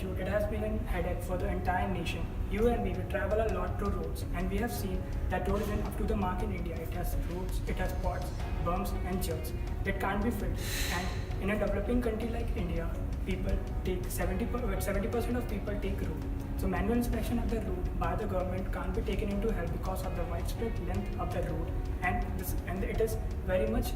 shoot, it has been a headache for the entire nation. You and me, we travel a lot to roads, and we have seen that road isn't up to the mark in India. It has roads, it has spots, bumps, and jerks. It can't be filled. And in a developing country like India, people take 70% of people take road. So manual inspection of the road by the government can't be taken into help because of the widespread length of the road, and it is very much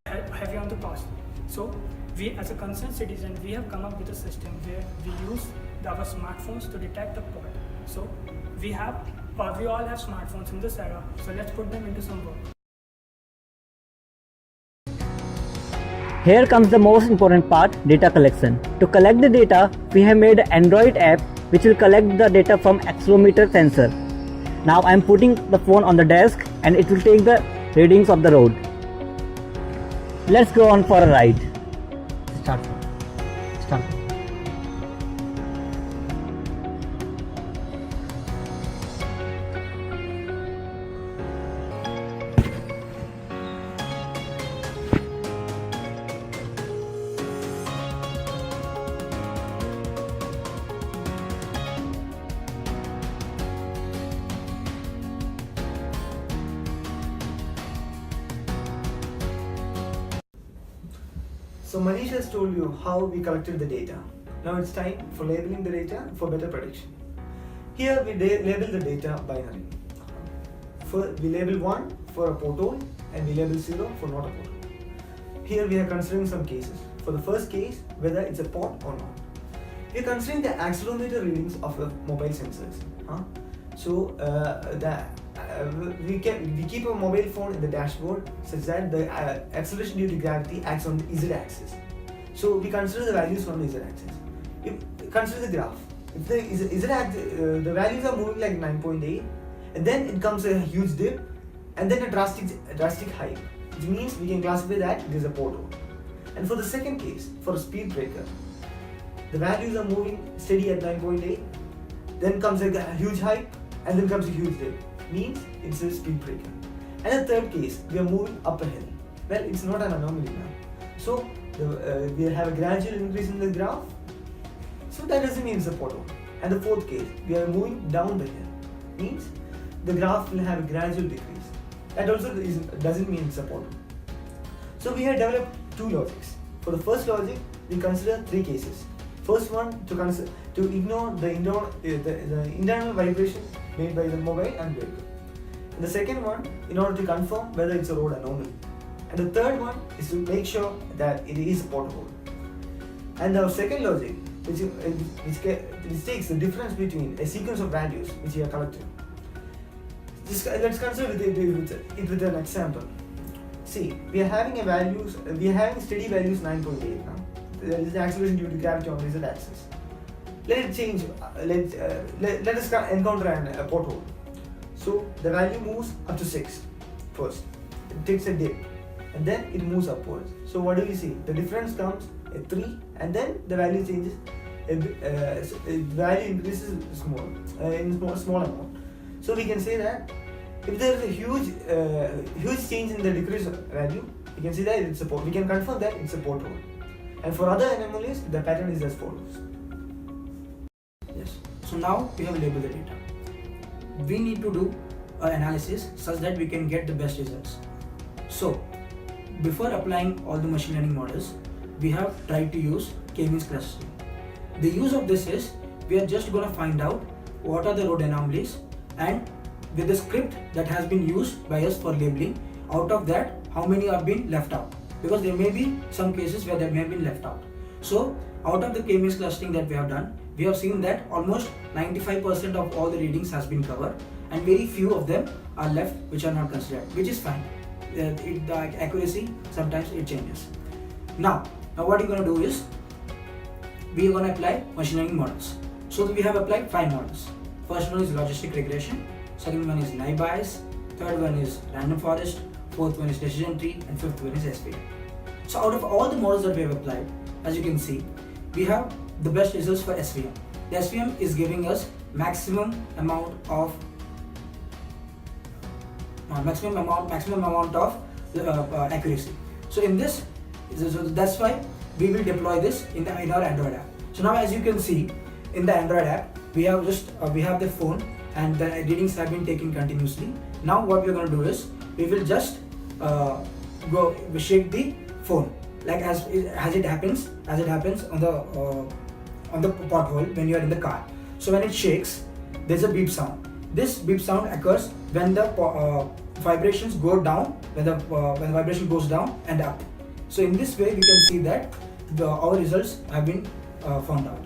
heavy on the cost. So we, as a concerned citizen, we have come up with a system where we use our smartphones to detect the pot. So we all have smartphones in this era. So let's put them into some work. Here comes the most important part, data collection. To collect the data, we have made an Android app which will collect the data from accelerometer sensor. Now I am putting the phone on the desk and it will take the readings of the road. Let's go on for a ride. Start. So Manish has told you how we collected the data. Now it's time for labeling the data for better prediction. Here we label the data binary. We label 1 for a pothole and we label 0 for not a pothole. Here we are considering some cases. For the first case, whether it's a pot or not. We are considering the accelerometer readings of the mobile sensors. So we keep a mobile phone in the dashboard such that the acceleration due to gravity acts on the z-axis. So we consider the values from the z-axis. Consider the graph. If the values are moving like 9.8, and then it comes a huge dip, and then a drastic hike, which means we can classify that it is a pothole. And for the second case, for a speed breaker, the values are moving steady at 9.8, then comes a huge hike, and then comes a huge dip. Means it's a speed breaker. And the third case, we are moving up a hill. Well, it's not an anomaly now. So we have a gradual increase in the graph. So that doesn't mean it's a pothole. And the fourth case, we are moving down the hill. Means the graph will have a gradual decrease. That also doesn't mean it's a pothole. So we have developed two logics. For the first logic, we consider three cases. First one, to ignore the internal vibration made by the mobile and vehicle. And the second one, in order to confirm whether it's a road anomaly. And the third one is to make sure that it is a pothole. And the second logic, which takes the difference between a sequence of values which we are collecting. Let's consider it with an example. See, we are having steady values 9.8 now. There is an acceleration due to gravity on the z-axis. Let it change. Let us encounter a pothole. So the value moves up to 6 first. It takes a dip, and then it moves upwards. So what do we see? The difference comes at 3, and then the value changes. The value increases in small amount. So we can say that if there is a huge change in the decrease value, we can see that it's a pothole. We can confirm that it's a pothole. And for other anomalies, the pattern is as follows. Yes. So now we have labeled the data. We need to do an analysis such that we can get the best results. So before applying all the machine learning models, we have tried to use k-means clustering. The use of this is we are just going to find out what are the road anomalies, and with the script that has been used by us for labeling, out of that how many have been left out, because there may be some cases where they may have been left out. So out of the k-means clustering that we have done, we have seen that almost 95% of all the readings has been covered, and very few of them are left which are not considered, which is fine. The accuracy sometimes it changes. Now what you're going to do is we are going to apply machine learning models. So we have applied 5 models. First one is logistic regression, second one is naive Bayes, third one is random forest, fourth one is decision tree, and fifth one is SVM. So out of all the models that we have applied, as you can see, we have the best results for SVM. The SVM is giving us maximum amount of accuracy. So in this, that's why we will deploy this in our Android app. So now as you can see, in the Android app, we have the phone and the readings have been taken continuously. Now what we're going to do is we will just we shake the phone like as it happens on the pothole when you are in the car. So when it shakes, there's a beep sound. This beep sound occurs when the vibrations go down, when the vibration goes down and up. So in this way we can see that our results have been found out.